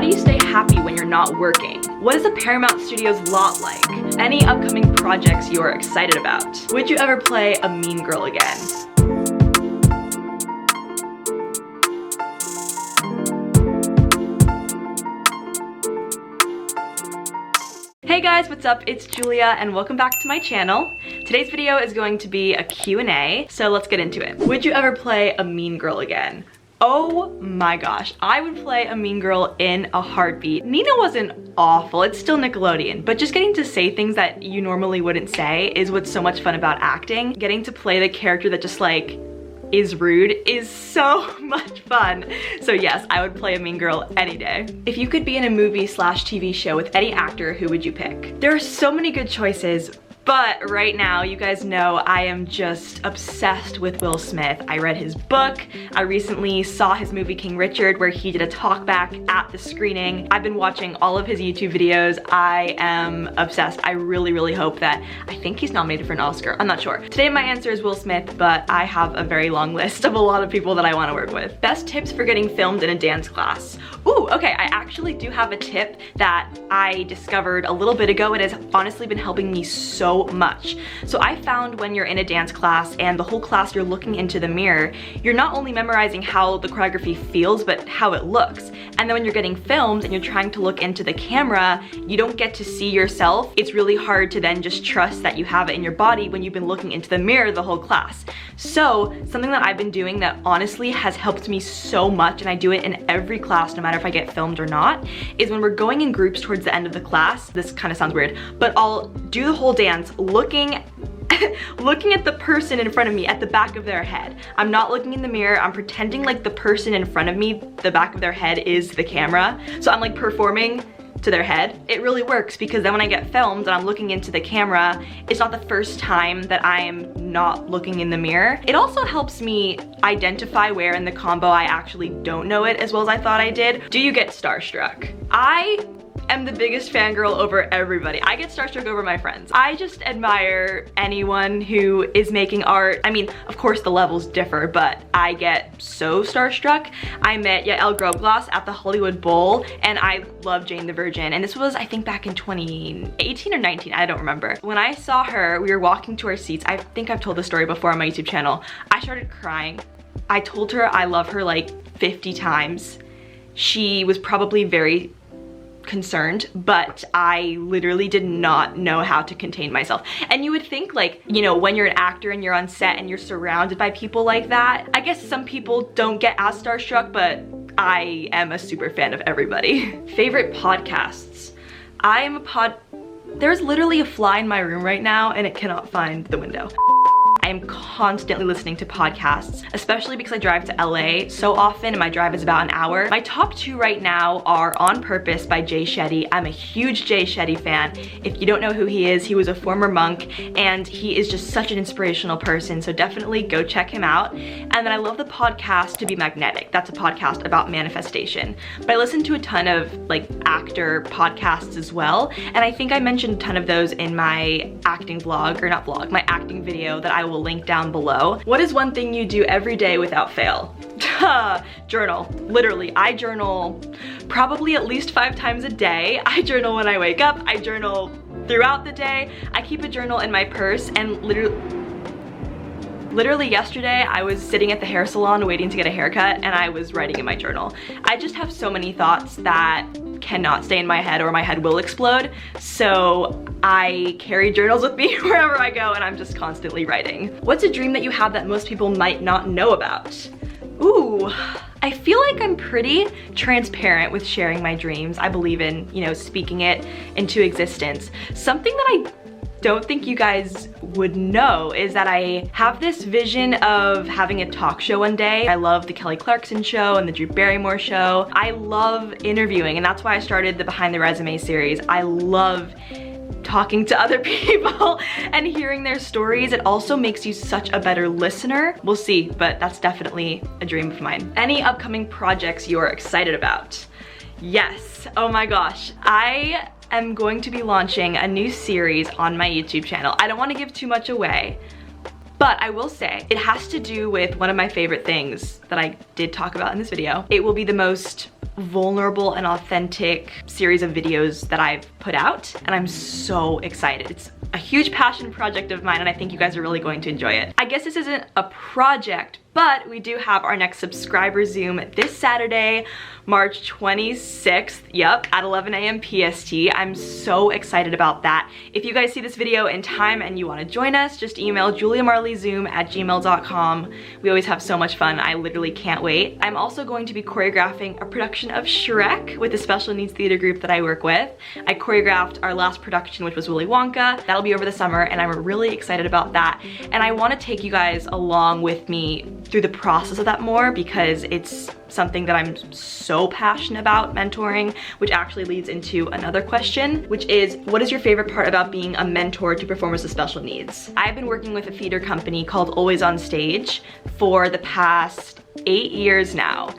do you stay happy when you're not working? What is the Paramount Studios lot like? Any upcoming projects you are excited about? Would you ever play a mean girl again? Hey guys, what's up? It's Julia and welcome back to my channel. Today's video is going to be a Q&A, so let's get into it. Would you ever play a mean girl again? Oh my gosh, I would play a mean girl in a heartbeat. Nina wasn't awful, it's still Nickelodeon, but just getting to say things that you normally wouldn't say is what's so much fun about acting. Getting to play the character that just like is rude is so much fun. So yes, I would play a mean girl any day. If you could be in a movie slash TV show with any actor, who would you pick? There are so many good choices, but right now, you guys know I am just obsessed with Will Smith. I read his book. I recently saw his movie King Richard where he did a talk back at the screening. I've been watching all of his YouTube videos. I am obsessed. I really hope that, I think he's nominated for an Oscar. I'm not sure. Today my answer is Will Smith, but I have a very long list of a lot of people that I want to work with. Best tips for getting filmed in a dance class. Ooh, okay, I actually do have a tip that I discovered a little bit ago. It has honestly been helping me so much. So I found when you're in a dance class and the whole class you're looking into the mirror, you're not only memorizing how the choreography feels, but how it looks. And then when you're getting filmed and you're trying to look into the camera, you don't get to see yourself. It's really hard to then just trust that you have it in your body when you've been looking into the mirror the whole class. So something that I've been doing that honestly has helped me so much, and I do it in every class no matter if I get filmed or not, is when we're going in groups towards the end of the class, this kind of sounds weird, but I'll do the whole dance looking at the person in front of me at the back of their head. I'm not looking in the mirror, I'm pretending like the person in front of me, the back of their head is the camera. So I'm like performing to their head. It really works because then when I get filmed and I'm looking into the camera, it's not the first time that I am not looking in the mirror. It also helps me identify where in the combo I actually don't know it as well as I thought I did. Do you get starstruck? I am the biggest fangirl over everybody. I get starstruck over my friends. I just admire anyone who is making art. I mean, of course the levels differ, but I get so starstruck. I met Yael Grobglas at the Hollywood Bowl, and I love Jane the Virgin. And this was, I think, back in 2018 or 19, I don't remember. When I saw her, we were walking to our seats. I think I've told this story before on my YouTube channel. I started crying. I told her I love her like 50 times. She was probably very concerned, but I literally did not know how to contain myself. And you would think, like, you know, when you're an actor and you're on set and you're surrounded by people like that, I guess some people don't get as starstruck, but I am a super fan of everybody. Favorite podcasts. There's literally a fly in my room right now and it cannot find the window. I'm constantly listening to podcasts, especially because I drive to LA so often and my drive is about an hour. My top two right now are On Purpose by Jay Shetty. I'm a huge Jay Shetty fan. If you don't know who he is, he was a former monk and he is just such an inspirational person, so definitely go check him out. And then I love the podcast To Be Magnetic. That's a podcast about manifestation. But I listen to a ton of like actor podcasts as well, and I think I mentioned a ton of those in my acting vlog, or not vlog, my acting video that I will link down below. What is one thing you do every day without fail? Journal. Literally, I journal probably at least 5 times a day. I journal when I wake up. I journal throughout the day. I keep a journal in my purse, and literally yesterday I was sitting at the hair salon waiting to get a haircut and I was writing in my journal. I just have so many thoughts that cannot stay in my head or my head will explode. So I carry journals with me wherever I go and I'm just constantly writing. What's a dream that you have that most people might not know about? Ooh, I feel like I'm pretty transparent with sharing my dreams. I believe in, you know, speaking it into existence. Something that I don't think you guys would know is that I have this vision of having a talk show one day. I love the Kelly Clarkson show and the Drew Barrymore show. I love interviewing, and that's why I started the Behind the Resume series. I love talking to other people and hearing their stories. It also makes you such a better listener. We'll see, but that's definitely a dream of mine. Any upcoming projects you are excited about? Yes, oh my gosh. I am going to be launching a new series on my YouTube channel. I don't want to give too much away, But I will say, it has to do with one of my favorite things that I did talk about in this video. It will be the most vulnerable and authentic series of videos that I've put out, and I'm so excited. It's a huge passion project of mine, and I think you guys are really going to enjoy it. I guess this isn't a project, but we do have our next subscriber Zoom this Saturday, March 26th, yep, at 11 a.m. PST. I'm so excited about that. If you guys see this video in time and you want to join us, just email juliamarleyzoom@gmail.com. We always have so much fun. I literally can't wait. I'm also going to be choreographing a production of Shrek with the special needs theater group that I work with. I choreographed our last production, which was Willy Wonka. That'll be over the summer, and I'm really excited about that. And I want to take you guys along with me through the process of that more, because it's something that I'm so passionate about, mentoring, which actually leads into another question, which is, what is your favorite part about being a mentor to performers with special needs? I've been working with a theater company called Always on Stage for the past 8 years now.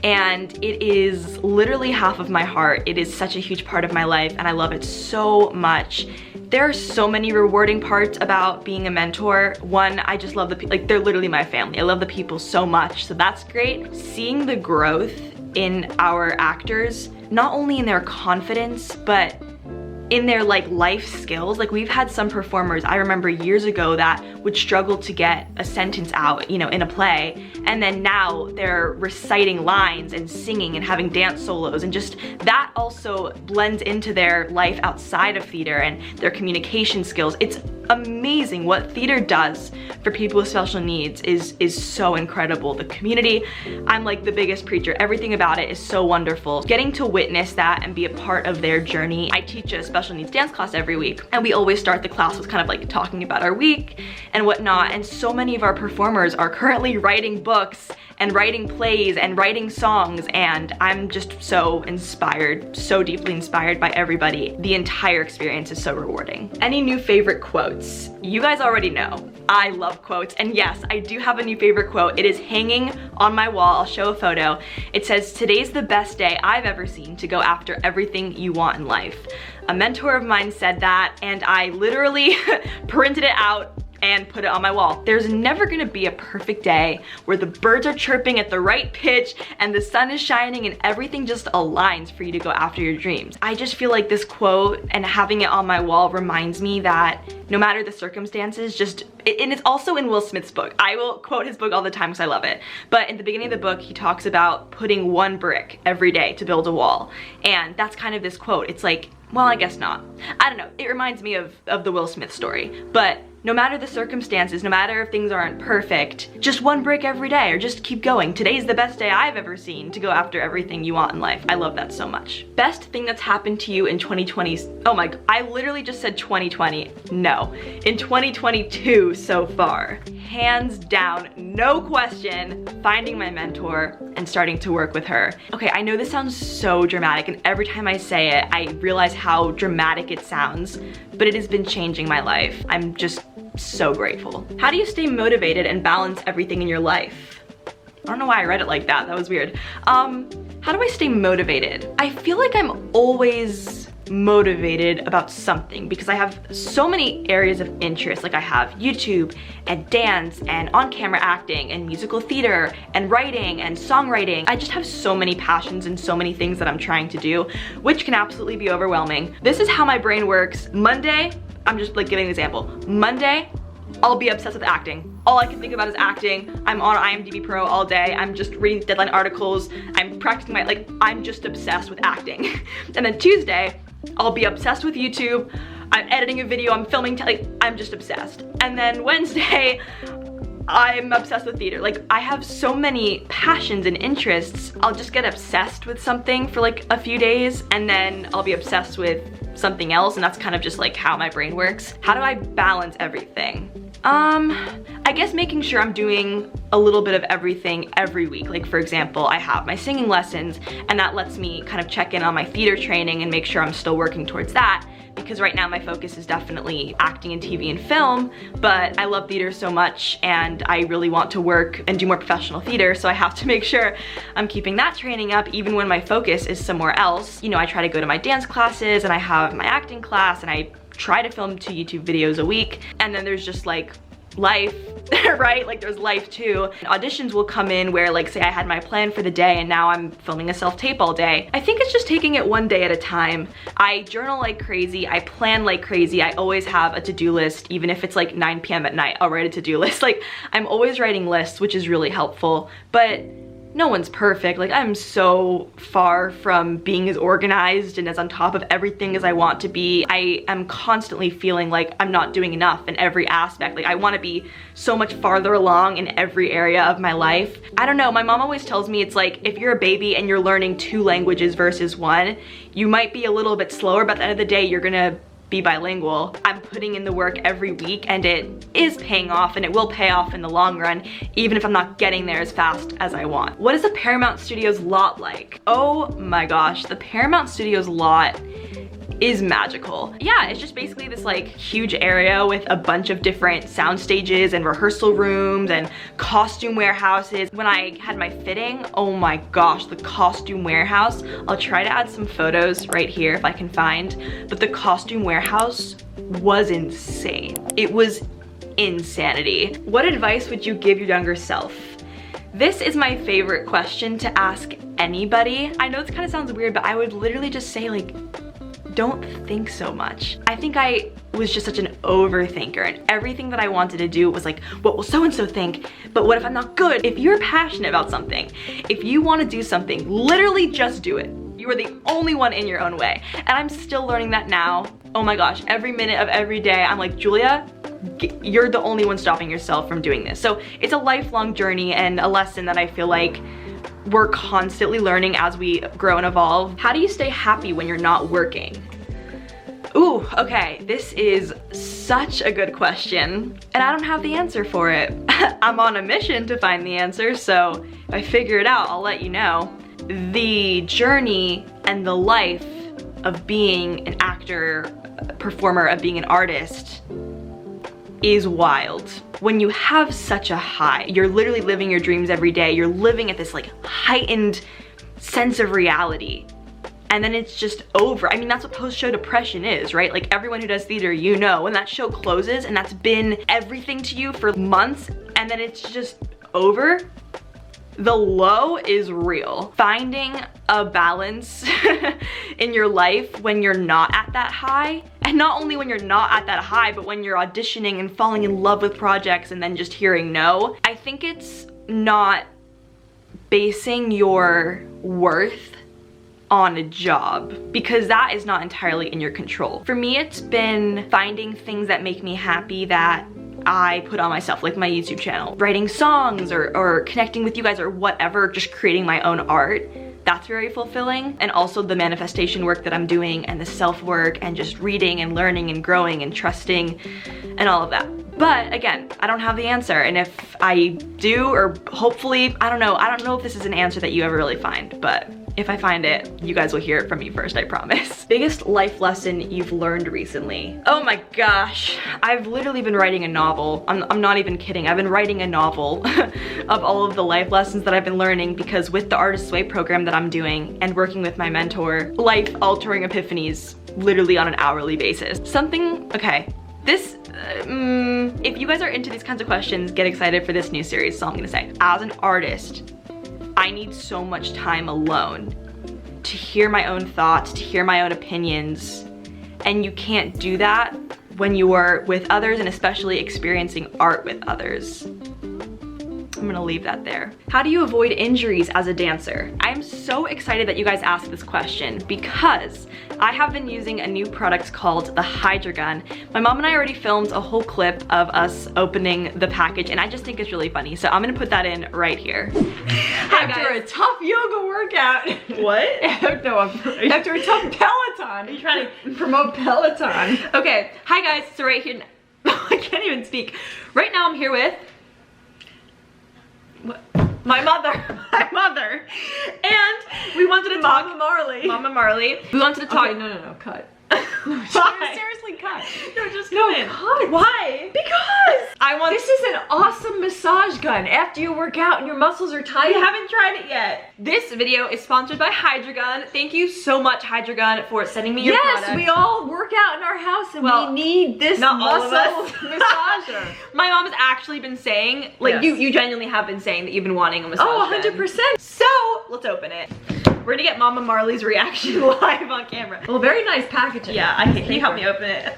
And it is literally half of my heart. It is such a huge part of my life, and I love it so much. There are so many rewarding parts about being a mentor. One, I just love the people, like, they're literally my family. I love the people so much, so that's great. Seeing the growth in our actors, not only in their confidence, but in their like life skills. Like, we've had some performers, I remember years ago, that would struggle to get a sentence out, you know, in a play, and then now they're reciting lines and singing and having dance solos, and just that also blends into their life outside of theater and their communication skills. It's amazing what theater does for people with special needs is so incredible. The community, I'm like the biggest preacher. Everything about it is so wonderful. Getting to witness that and be a part of their journey. I teach a special needs dance class every week, and we always start the class with kind of like talking about our week and whatnot, and so many of our performers are currently writing books and writing plays and writing songs, and I'm just so inspired, so deeply inspired by everybody. The entire experience is so rewarding. Any new favorite quotes? You guys already know I love quotes, and yes, I do have a new favorite quote. It is hanging on my wall. I'll show a photo. It says, "Today's the best day I've ever seen to go after everything you want in life." A mentor of mine said that, and I literally printed it out and put it on my wall. There's never gonna be a perfect day where the birds are chirping at the right pitch and the sun is shining and everything just aligns for you to go after your dreams. I just feel like this quote and having it on my wall reminds me that no matter the circumstances, and it's also in Will Smith's book. I will quote his book all the time because I love it. But in the beginning of the book, he talks about putting one brick every day to build a wall. And that's kind of this quote. It's like, well, I guess not. I don't know. It reminds me of the Will Smith story. But no matter the circumstances, no matter if things aren't perfect, just one brick every day, or just keep going. Today's the best day I've ever seen to go after everything you want in life. I love that so much. Best thing that's happened to you in 2020, oh my, I literally just said 2020. No, in 2022 so far. Hands down, no question, finding my mentor and starting to work with her. Okay, I know this sounds so dramatic, and every time I say it, I realize how dramatic it sounds, but it has been changing my life. I'm just so grateful. How do you stay motivated and balance everything in your life? I don't know why I read it like that. That was weird. How do I stay motivated? I feel like I'm always motivated about something because I have so many areas of interest. Like, I have YouTube and dance and on-camera acting and musical theater and writing and songwriting. I just have so many passions and so many things that I'm trying to do, which can absolutely be overwhelming. This is how my brain works. Monday, I'm just like giving an example. Monday, I'll be obsessed with acting. All I can think about is acting. I'm on IMDb Pro all day. I'm just reading deadline articles. I'm practicing I'm just obsessed with acting. And then Tuesday, I'll be obsessed with YouTube. I'm editing a video, I'm filming, I'm just obsessed. And then Wednesday, I'm obsessed with theater. Like, I have so many passions and interests. I'll just get obsessed with something for like a few days, and then I'll be obsessed with something else, and that's kind of just like how my brain works. How do I balance everything? I guess making sure I'm doing a little bit of everything every week. Like, for example, I have my singing lessons, and that lets me kind of check in on my theater training and make sure I'm still working towards that, because right now my focus is definitely acting in TV and film, but I love theater so much and I really want to work and do more professional theater, so I have to make sure I'm keeping that training up even when my focus is somewhere else. You know, I try to go to my dance classes, and I have my acting class, and I try to film 2 YouTube videos a week, and then there's just like life, right? Like there's life too. Auditions will come in where like say I had my plan for the day and now I'm filming a self-tape all day. I think it's just taking it one day at a time. I journal like crazy, I plan like crazy, I always have a to-do list, even if it's like 9 p.m. at night, I'll write a to-do list. Like I'm always writing lists, which is really helpful, but no one's perfect. Like I'm so far from being as organized and as on top of everything as I want to be. I am constantly feeling like I'm not doing enough in every aspect. Like I want to be so much farther along in every area of my life. I don't know, my mom always tells me it's like if you're a baby and you're learning 2 languages versus 1, you might be a little bit slower, but at the end of the day, you're gonna be bilingual. I'm putting in the work every week and it is paying off, and it will pay off in the long run, even if I'm not getting there as fast as I want. What is the Paramount Studios lot like? Oh my gosh, the Paramount Studios lot is magical. Yeah, it's just basically this like huge area with a bunch of different sound stages and rehearsal rooms and costume warehouses. When I had my fitting, oh my gosh, the costume warehouse. I'll try to add some photos right here if I can find, but the costume warehouse was insane. It was insanity. What advice would you give your younger self? This is my favorite question to ask anybody. I know this kind of sounds weird, but I would literally just say like, don't think so much. I think I was just such an overthinker, and everything that I wanted to do was like, what will so-and-so think? But what if I'm not good? If you're passionate about something, if you want to do something, literally just do it. You are the only one in your own way. And I'm still learning that now. Oh my gosh, every minute of every day, I'm like, Julia, you're the only one stopping yourself from doing this. So it's a lifelong journey and a lesson that I feel like we're constantly learning as we grow and evolve. How do you stay happy when you're not working? Ooh, okay, this is such a good question, and I don't have the answer for it. I'm on a mission to find the answer, so if I figure it out, I'll let you know. The journey and the life of being an actor, performer, of being an artist is wild. When you have such a high, you're literally living your dreams every day, you're living at this like heightened sense of reality, and then it's just over. I mean, that's what post-show depression is, right? Like everyone who does theater, you know, when that show closes and that's been everything to you for months and then it's just over, the low is real. Finding a balance in your life when you're not at that high, and not only when you're not at that high, but when you're auditioning and falling in love with projects and then just hearing no. I think it's not basing your worth on a job, because that is not entirely in your control. For me, it's been finding things that make me happy that I put on myself, like my YouTube channel, writing songs or connecting with you guys or whatever, just creating my own art. That's very fulfilling. And also the manifestation work that I'm doing and the self-work and just reading and learning and growing and trusting and all of that. But again, I don't have the answer, and if I do, or hopefully, I don't know if this is an answer that you ever really find, but if I find it, you guys will hear it from me first, I promise. Biggest life lesson you've learned recently? Oh my gosh, I've literally been writing a novel. I'm not even kidding, I've been writing a novel of all of the life lessons that I've been learning, because with the Artist's Way program that I'm doing and working with my mentor, life-altering epiphanies literally on an hourly basis. Okay, this, if you guys are into these kinds of questions, get excited for this new series, so I'm gonna say. As an artist, I need so much time alone to hear my own thoughts, to hear my own opinions, and you can't do that when you are with others, and especially experiencing art with others. I'm gonna leave that there. How do you avoid injuries as a dancer? I'm so excited that you guys asked this question, because I have been using a new product called the Hydragun. My mom and I already filmed a whole clip of us opening the package, and I just think it's really funny, so I'm gonna put that in right here. After a tough yoga workout. What? After a tough Peloton. Are you trying to promote Peloton? Okay, hi guys, so right here, I can't even speak. Right now I'm here with my mother, and we wanted to talk. Mama Marley. Mama Marley. We wanted to talk. Okay, no, cut. Seriously, cut. No, just No, come in. cut. Why? Because I want this is an awesome massage gun. After you work out and your muscles are tight. I haven't tried it yet. This video is sponsored by Hydragun. Thank you so much, Hydragun, for sending me your product. Yes, we all work out in our house and Well, we need this not all of muscle us. massager. My mom has actually been saying, like, Yes. you genuinely have been saying that you've been wanting a massage Oh, gun. 100%. So, let's open it. We're gonna get Mama Marley's reaction live on camera. Well, very nice packaging. Yeah, I can you help me open it?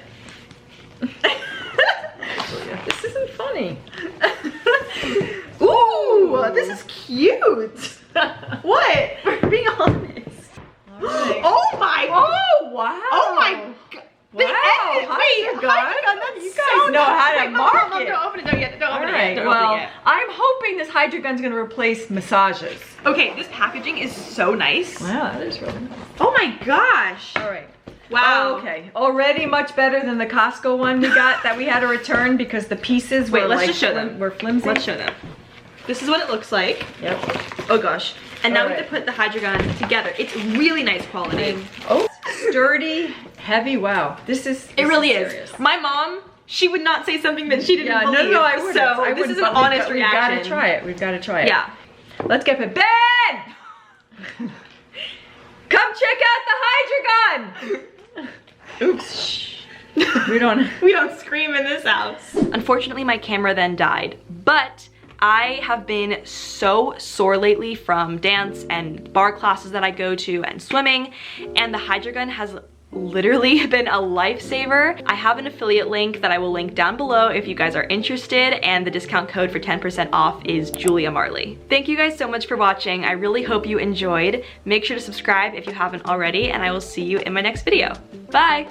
This isn't funny. Ooh, this is cute. What? We're being honest. Right. Oh my! Oh, wow. Oh my god! Wow, Wait, Hydragun, that's you guys know how to market. Don't open it. Don't yet. Don't All open it right, yet. Don't well, open it yet. I'm hoping this Hydragun's gonna replace massages. Okay, this packaging is so nice. Wow, that is really nice. Oh my gosh! All right. Wow. Okay, already much better than the Costco one we got that we had to return because the pieces Wait, were let's like just show them. were flimsy. Let's show them. This is what it looks like. Yep. Oh gosh. And now we Alright. have to put the Hydragun together. It's really nice quality. Oh, sturdy, heavy. Wow, this is. It really serious. is. My mom, she would not say something that she didn't Yeah, believe. no, I wouldn't. So I this wouldn't, is an but honest we've reaction. gotta try it. We've got to try it. Yeah. Let's get it. Ben! Come check out the Hydragun! Oops. We don't. We don't scream in this house. Unfortunately, my camera then died, but I have been so sore lately from dance and bar classes that I go to and swimming, and the Hydragun has literally been a lifesaver. I have an affiliate link that I will link down below if you guys are interested, and the discount code for 10% off is Julia Marley. Thank you guys so much for watching. I really hope you enjoyed. Make sure to subscribe if you haven't already, and I will see you in my next video. Bye!